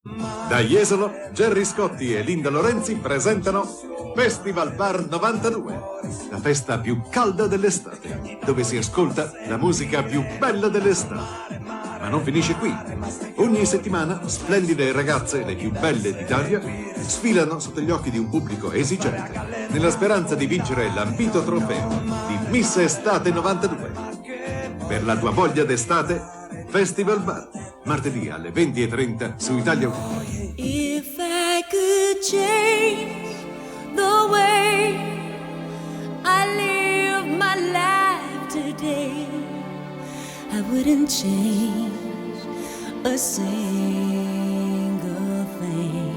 Da Jesolo, Gerry Scotti e Linda Lorenzi presentano Festivalbar 92, la festa più calda dell'estate, dove si ascolta la musica più bella dell'estate. Ma non finisce qui. Ogni settimana splendide ragazze, le più belle d'Italia, sfilano sotto gli occhi di un pubblico esigente, nella speranza di vincere l'ambito trofeo di Miss Estate 92. Per la tua voglia d'estate, Festivalbar, martedì alle 20:30 su Italia 1. If I could change the way I live my life today, I wouldn't change a single thing.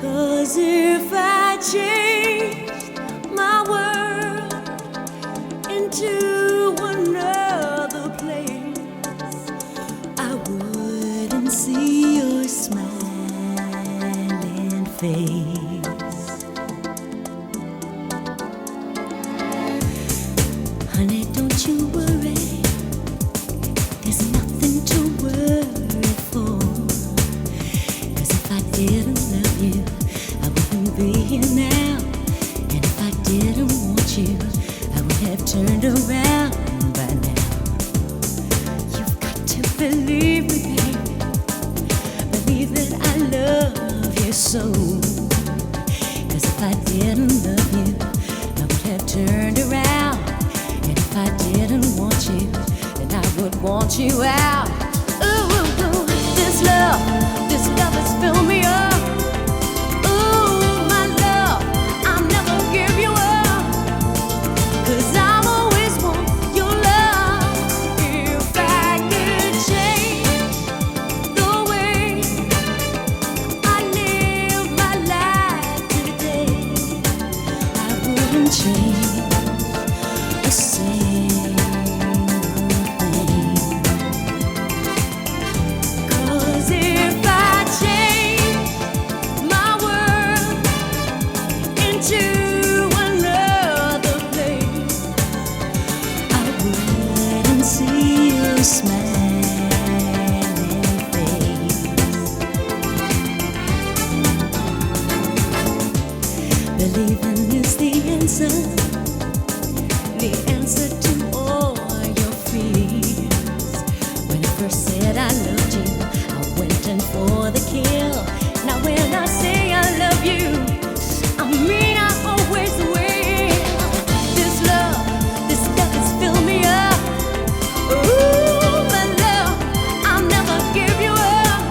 'Cause if I changed my world into another place, I wouldn't see your smiling face. Honey, don't you worry, there's nothing to worry for. 'Cause if I didn't love you, I wouldn't be here now. And if I didn't want you, I would have turned around by now. You've got to believe me, baby, believe that I love you so. 'Cause if I didn't love you, I would have turned around. And if I didn't want you, then I would want you out. Ooh, ooh, ooh, this love has filled me up. Ooh, my love, I'll never give you up. 'Cause I'll always want your love. If I could change the way I live my life today, I wouldn't change a single thing. 'Cause if I change my world into another place, I wouldn't see your smiling face. Believing is the answer to all your fears. When I first said I loved you, I went in for the kill. Now when I say I love you, I mean I always will. This love has filled me up. Ooh, my love, I'll never give you up.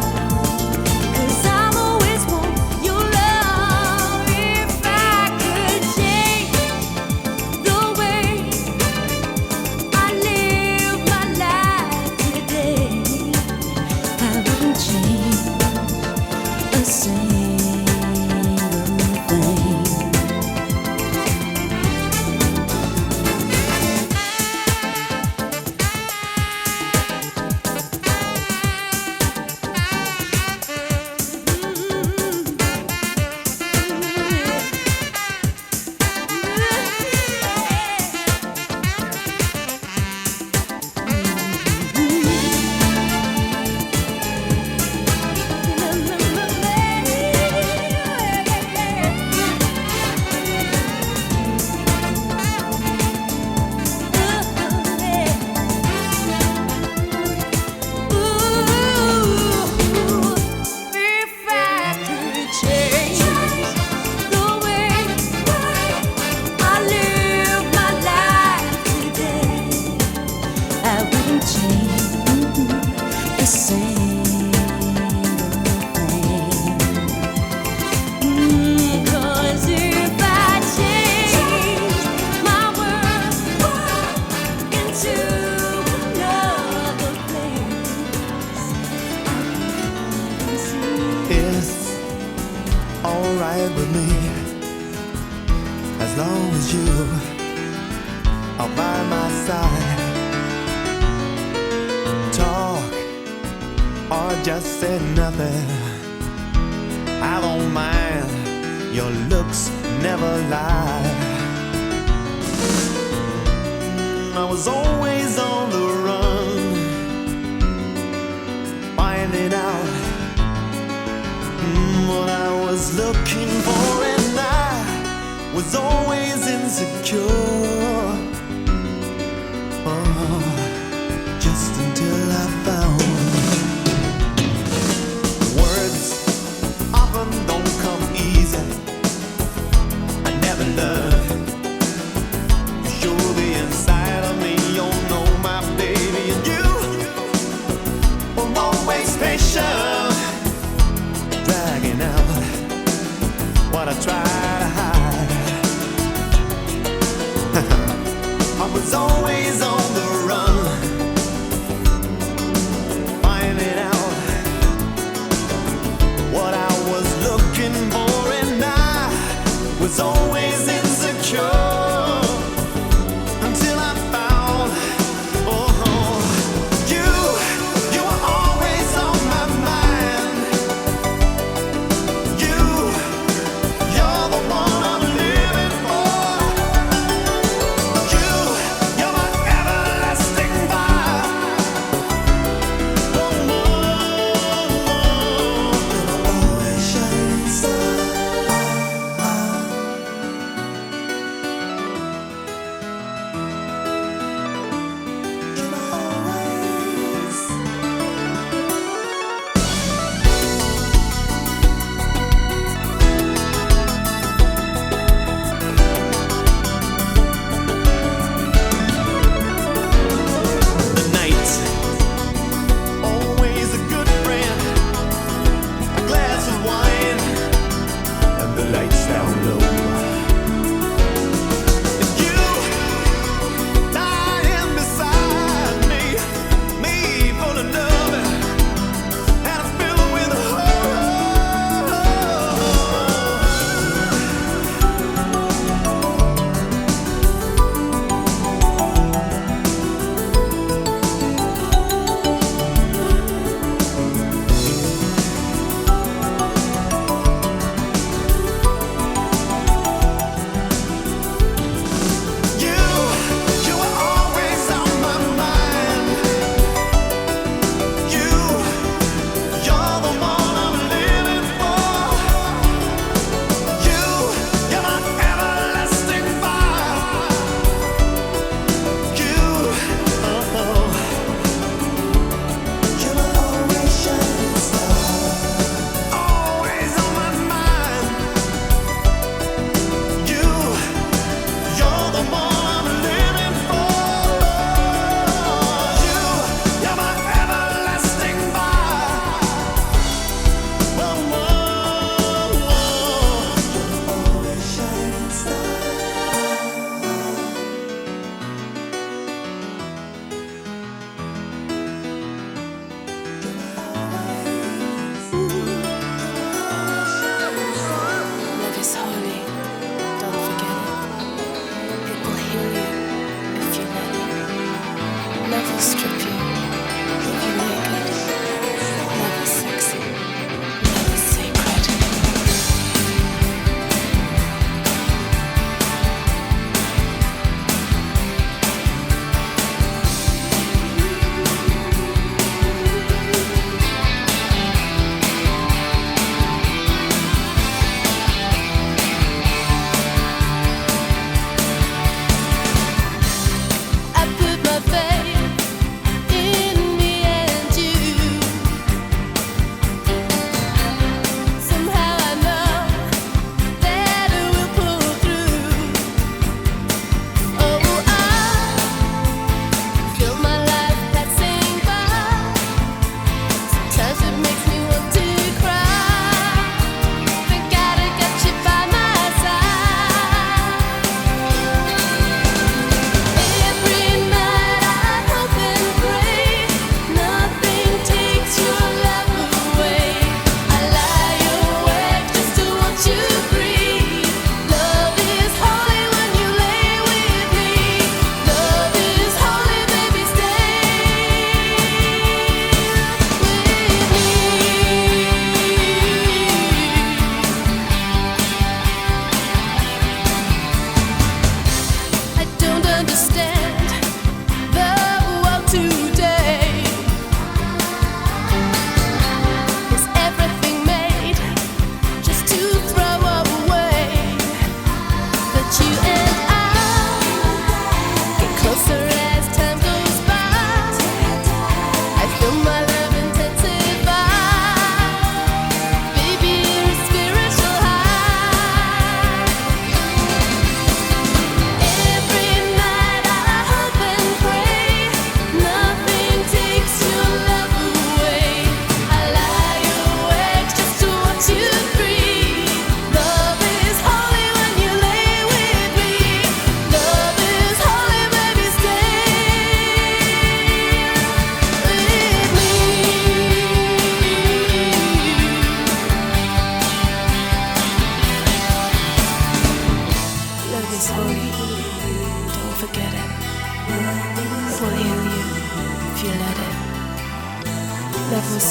'Cause I'll always want your love. If I could change the way I live my life today, I wouldn't change a single thing. It's alright with me as long as you are by my side. Talk or just say nothing, I don't mind, your looks never lie. I was always on the run, finding out what I was looking for, and I was always insecure. Oh, just until I found words often don't come easy. I never learned to show the inside of me. Oh no, my baby, and you were always patient, dragging out what I try to hide. I was always on the run, finding out what I was looking for, and I was always insecure until I found, oh, you were always on my mind. You're the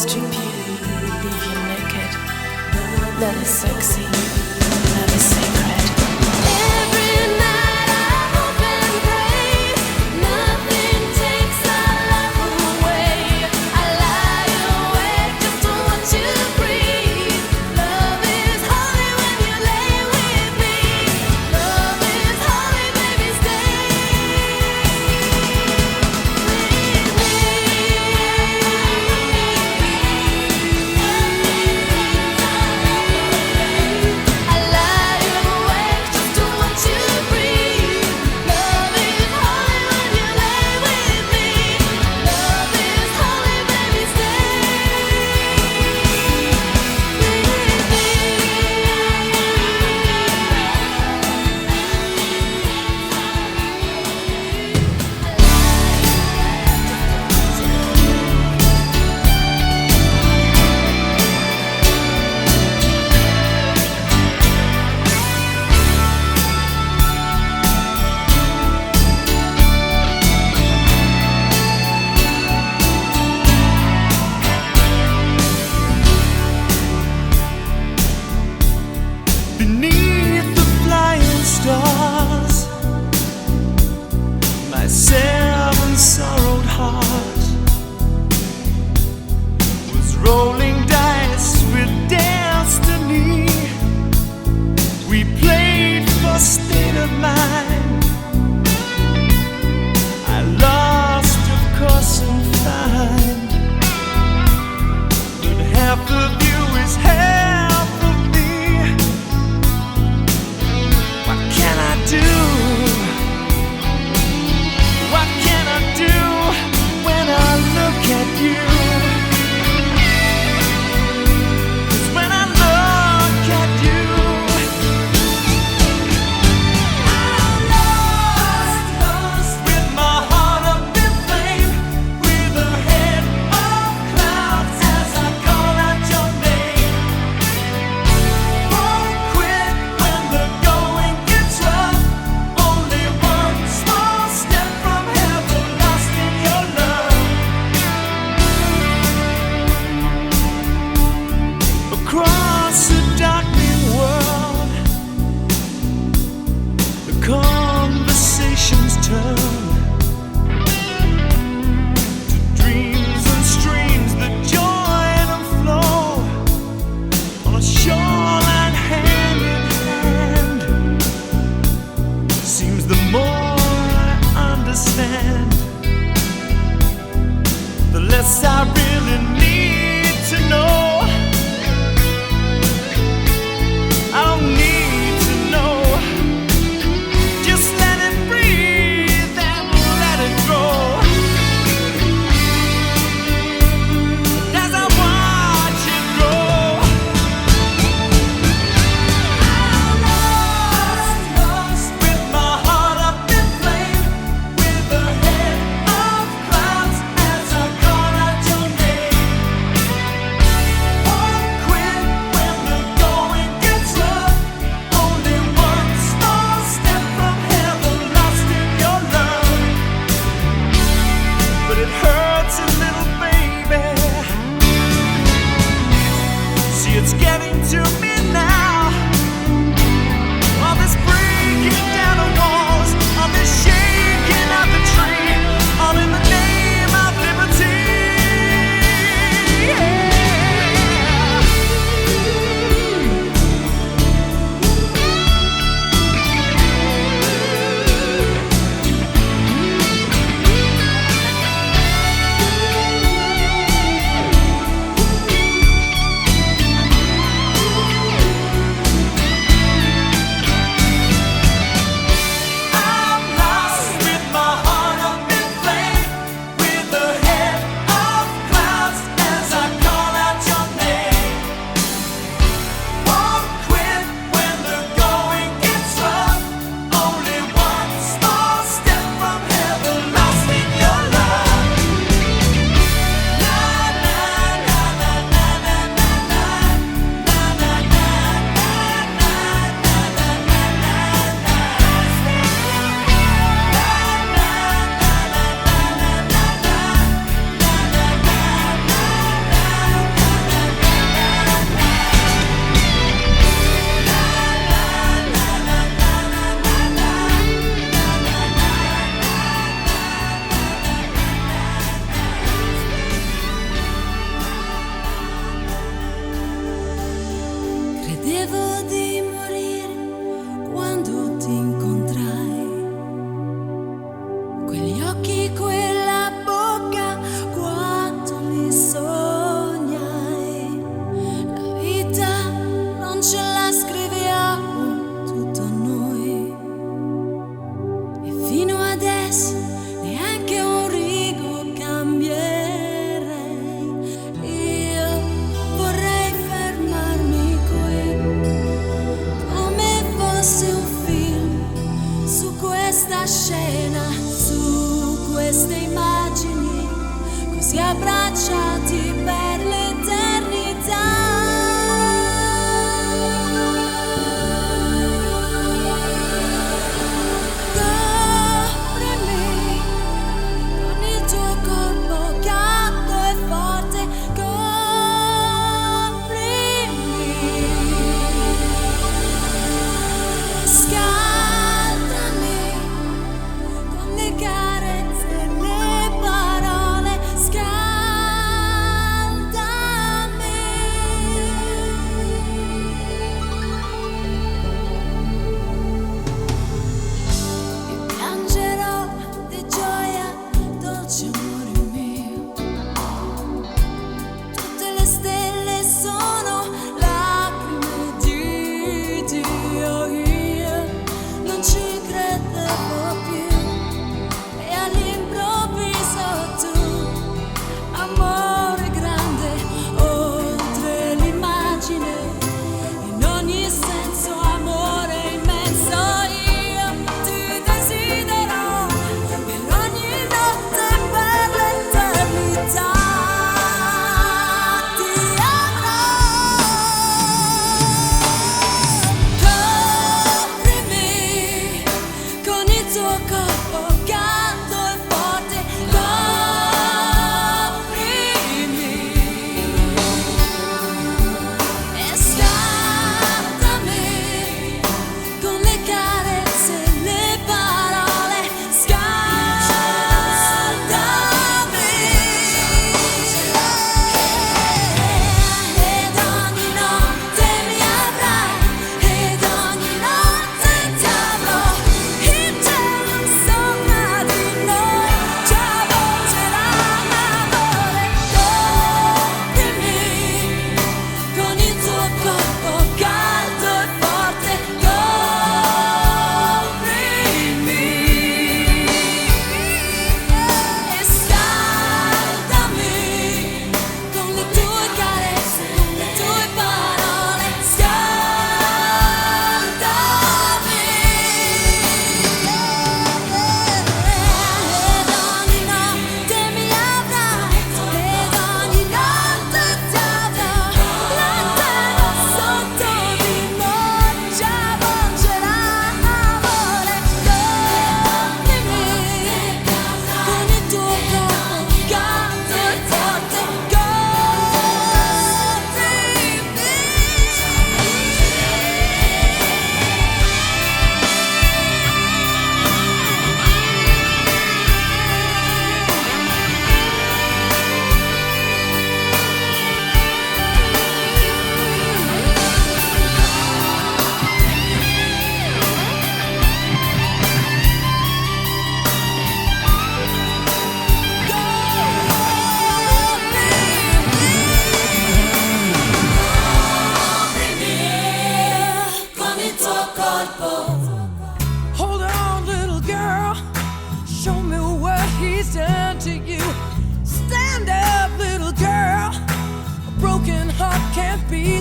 strip you, leave you naked. Love is sexy, love is sacred. Every night I hope and pray, nothing takes our love away. I lie awake just to watch you breathe. Love is holy when you lay with me. Love is holy, baby, stay with me. I lie awake just to watch you breathe. Love is holy when you lay with me. Love is holy, baby, stay Beneath the flying stars, my seven-sorrowed heart was rolling dice with destiny. We played for state of mind. I lost, of course, and find that half of you is half of me. What can I do? What can I do when I look at you? 'Cause when I look at you, I'm lost with my heart up in flame, with a head of clouds as I call out your name. Won't quit when the going gets rough. Only one small step from heaven, lost in your love. Across a darkening world, the conversations turn to dreams and streams that join and flow on a shoreline hand in hand. Seems the more I understand, the less I really need to know. I don't need to know. Just let it breathe and let it grow. As I watch it grow, I'm lost with my heart up in flame, with a head of clouds as I call out your name. Won't quit when the going gets rough. Only one small step from heaven, lost in your love. But it hurts a little, baby. See, it's getting to me now. All this breaking down of walls, all this shaking out the tree, all in the name of liberty. Yeah.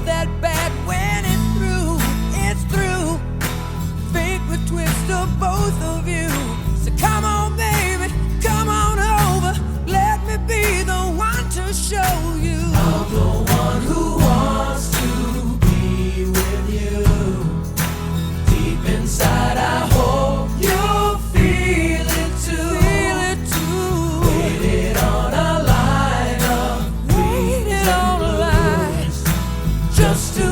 that bad when it's through, it's through. Finger twist of both of you. So come on, baby, come on over. Let me be the one to show you. I'm the one who wants to be with you. Deep inside, I hope you'll feel it too. Feel it too. Waited on a line of waited on a line just to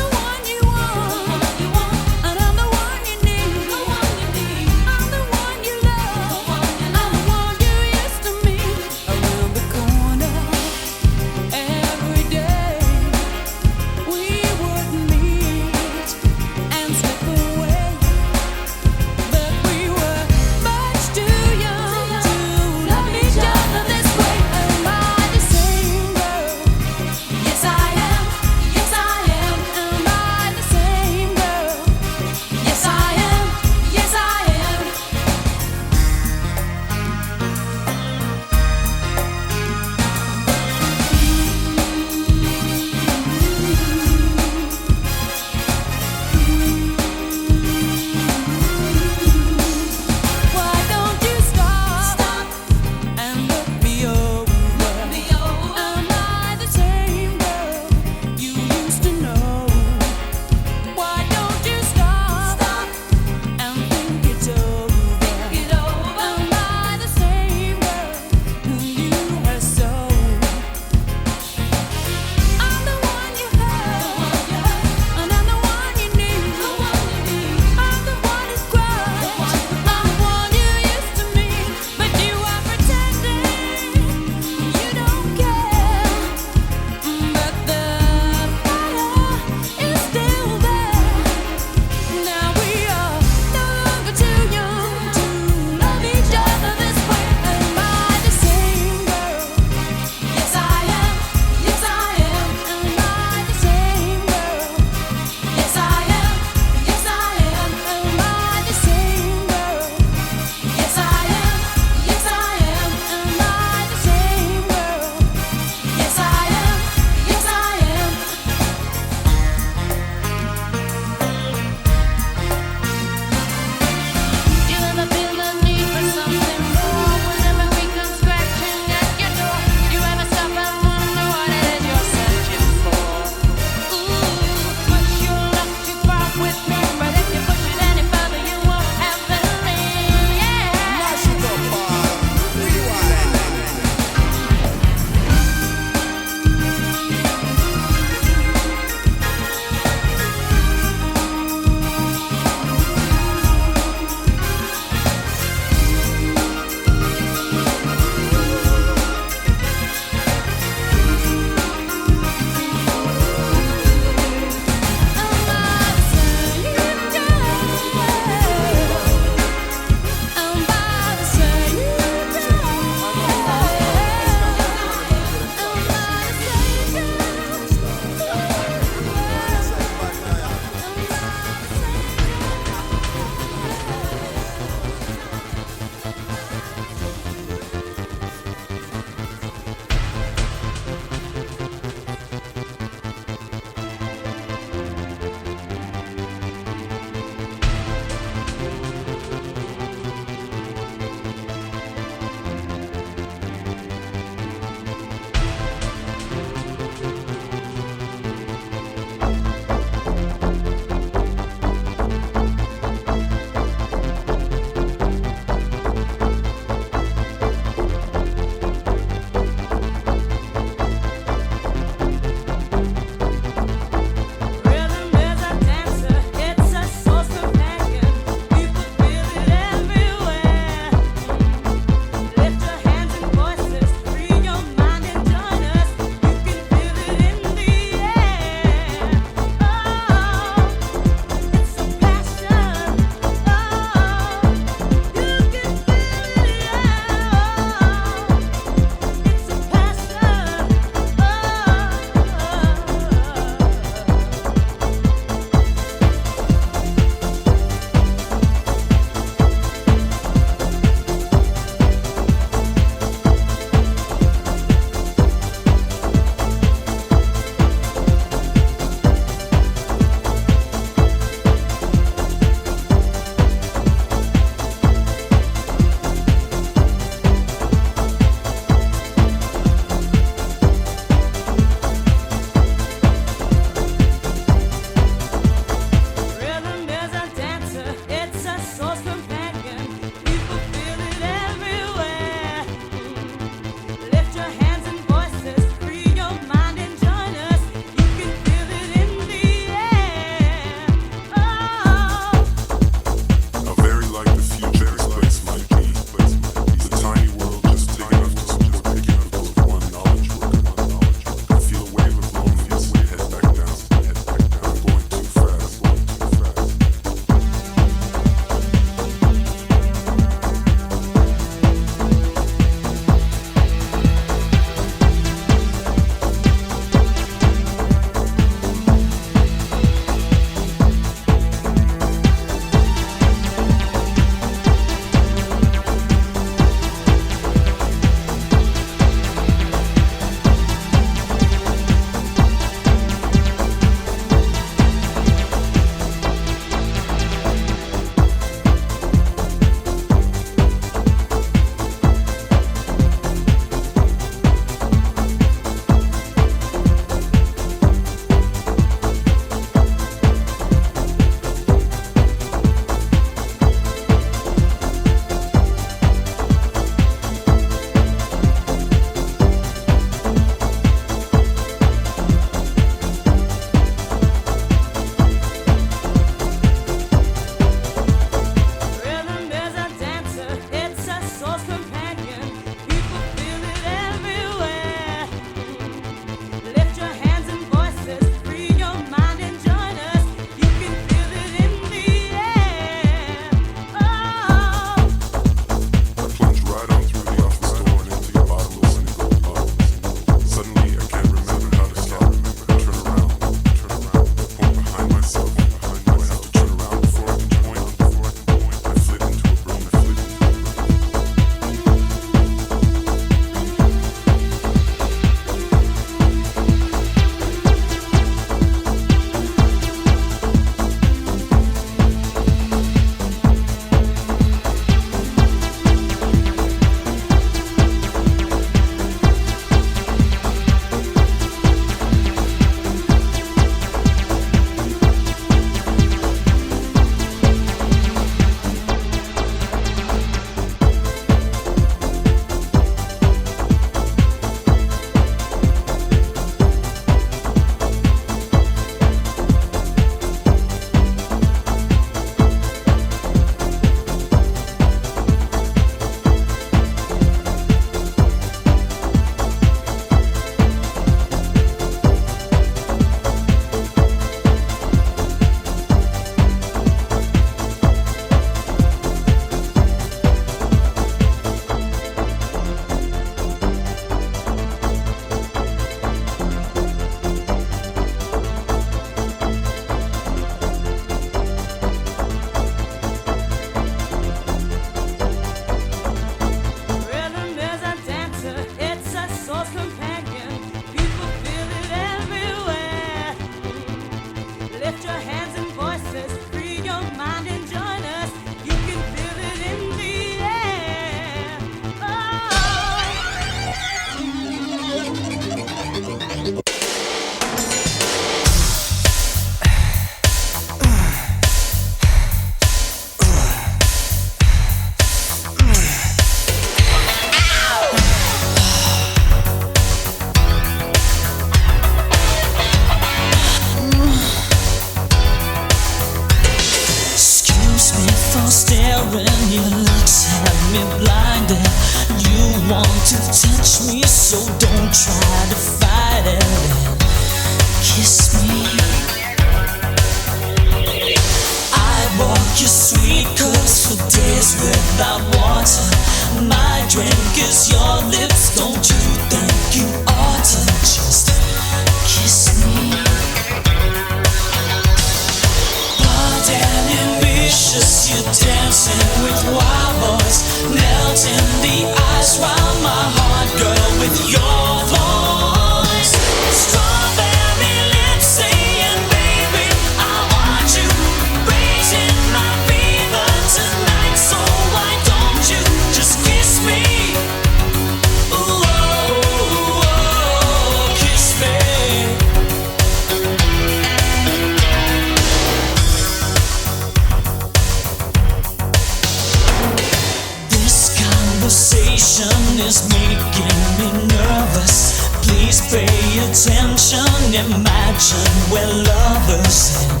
attention. Imagine we're lovers and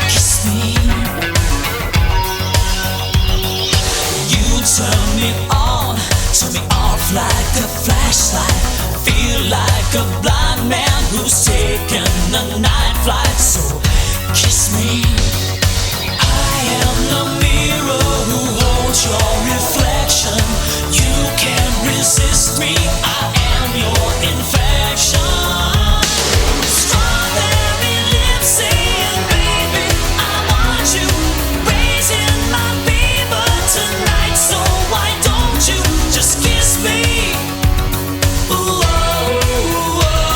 kiss me. You turn me on, turn me off like a flashlight. Feel like a blind man who's taken a night flight. So kiss me. I am the mirror who holds your reflection. You can't resist me, I am your infection. Strawberry lips saying, baby, I want you. Raising my fever tonight, so why don't you just kiss me? Ooh, oh, oh.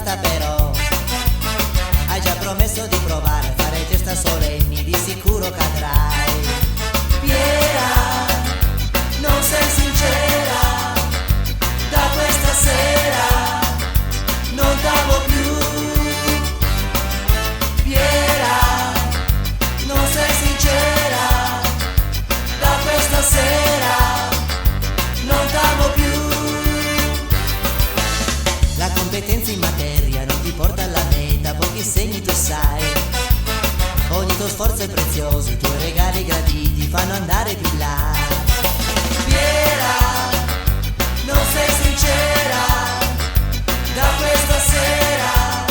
fidanzata però hai già promesso di provare a fare gesta solenni, di sicuro cadrai. Piera, non sei sincera, da questa sera non t'amo più. Piera, non sei sincera, da questa sera non t'amo più. La competenza in materia non ti porta alla meta, pochi segni tu sai. Ogni tuo sforzo è prezioso, i tuoi regali graditi fanno andare più là. Piera, non sei sincera, da questa sera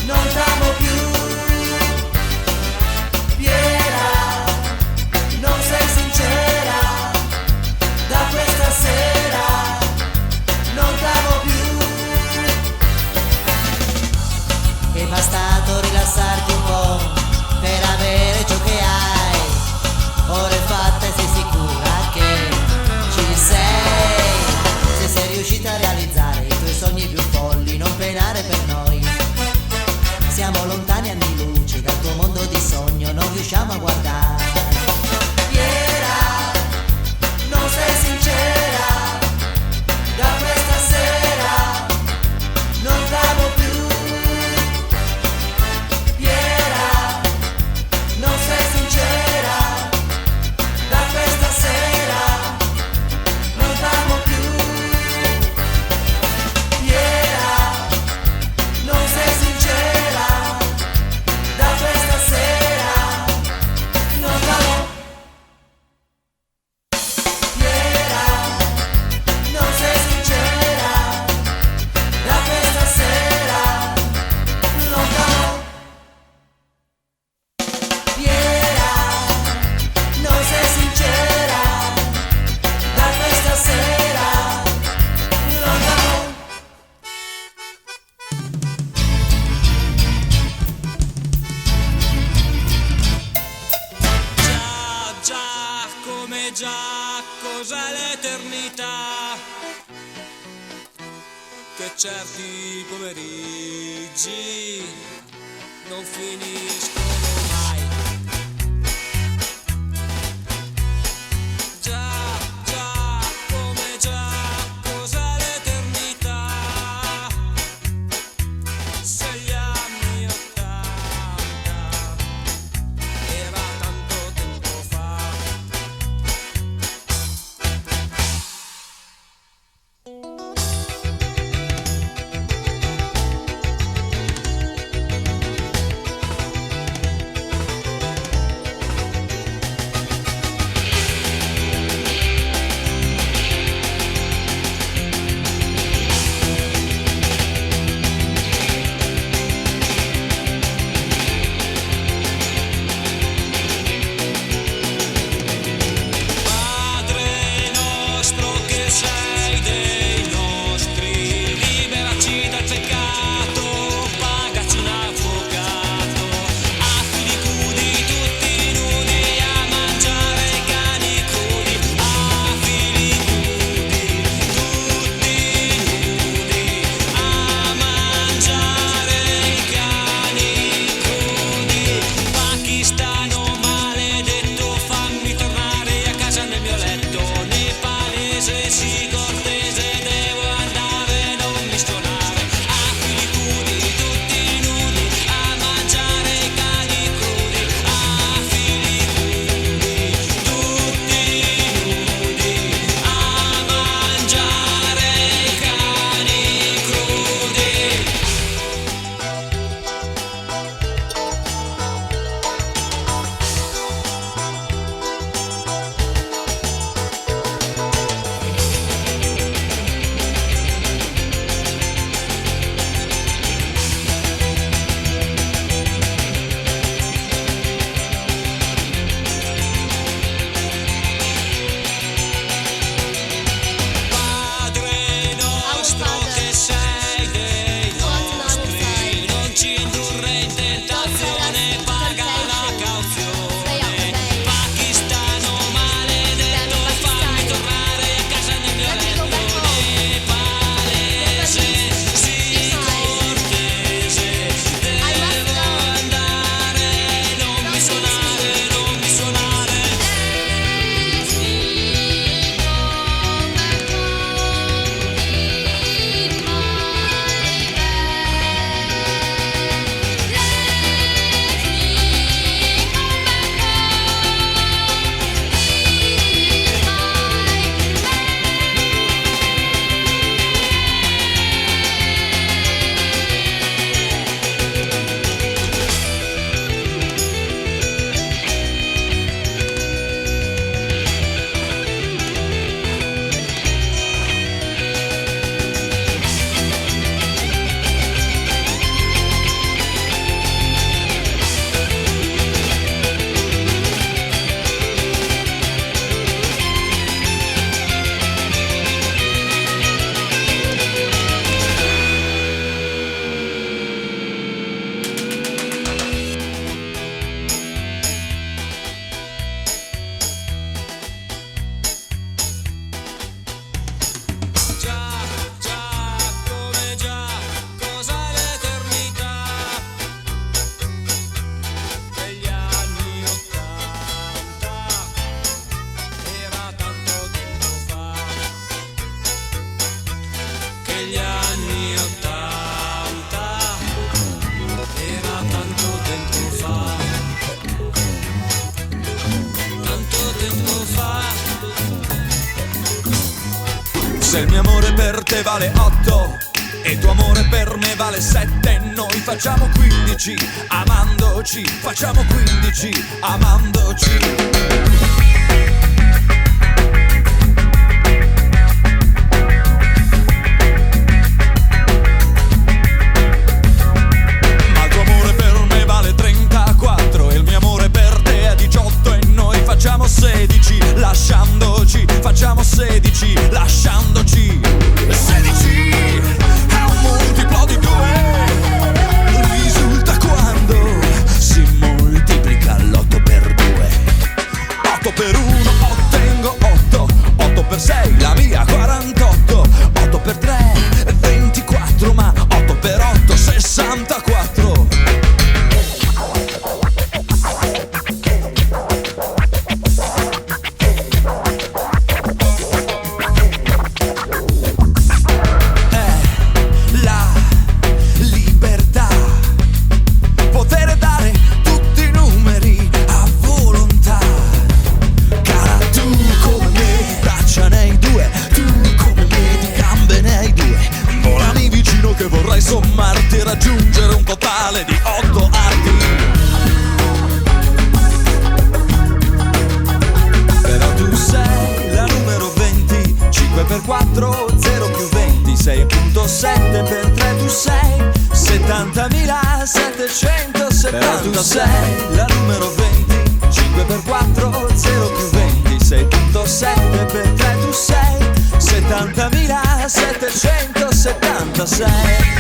non t'amo più. Piera, non sei sincera, da questa sera non t'amo più. È bastato rilassarti un po' per avere ciò che hai. Ora è fatta e sei sicura che ci sei. Se sei riuscita a realizzare i tuoi sogni più folli, non penare per noi. Siamo lontani anni luce dal tuo mondo di sogno, non riusciamo a guardare. Piera, non sei sincera, da questa sera non t'amo più. Piera, non sei sincera, da questa sera non t'amo più. Piera, non sei sincera, da questa sera non t'amo. Piera, non sei sincera, da questa sera non t'amo. Piera, non sei sincera, da questa sera non t'amo. Già, già, come già, cos'è l'eternità? Che certi pomeriggi non finiscono mai. Già, già, come già, cos'è l'eternità? Se gli anni '80 era tanto tempo fa. Se il mio amore per te vale 8 e il tuo amore per me vale 7, noi facciamo 15 amandoci, facciamo 15 amandoci. Ma il tuo amore per me vale 34 e il mio amore per te è 18 e noi facciamo 16 lasciandoci, facciamo 16 lasciandoci. 16 è un multiplo di 2, risulta quando si moltiplica l'8 per 2. 8 per 1 ottengo 8, 8 per 6 la mia 48, 8 per 3 24, ma 8 per 8 64. Sommarti e raggiungere un totale di 8 arti. Però tu sei la numero 20, 5 per 4, 0 più 20, 6.7 per 3 tu sei 70.776. Però tu sei la numero 20, 5 per 4, 0 più 20, 6.7 per 3 tu sei 70.776.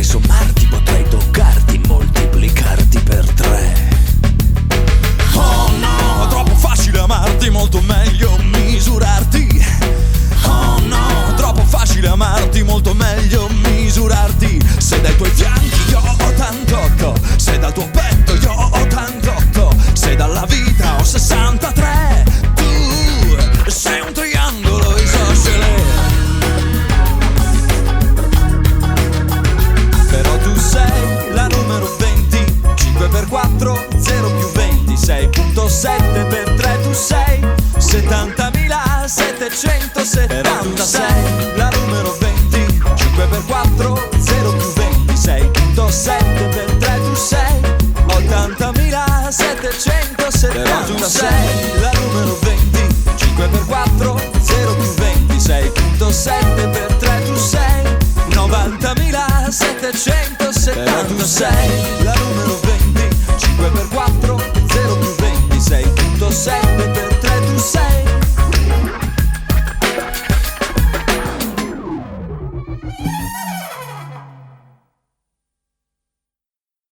Sommarti, potrei toccarti, moltiplicarti per 3. Oh no, troppo facile amarti, molto meglio misurarti. Oh no, troppo facile amarti, molto meglio misurarti. Se dai tuoi fianchi io ho 88, se dal tuo petto io ho 88, se dalla vita ho 63, tu sei un triangolo isoscele. Però tu sei la numero 20, 5 per 4, 0 più 20, 6.7 per 3 tu sei 70.776. Però tu sei la numero 20, 5 per 4, 0 più 20, 6.7 per 3 tu sei 80.776. Però tu sei la numero 20, 5 per 4, 0 più 20, 6.7 per 3 tu sei 90.776. Però tu sei la numero 20, 5 per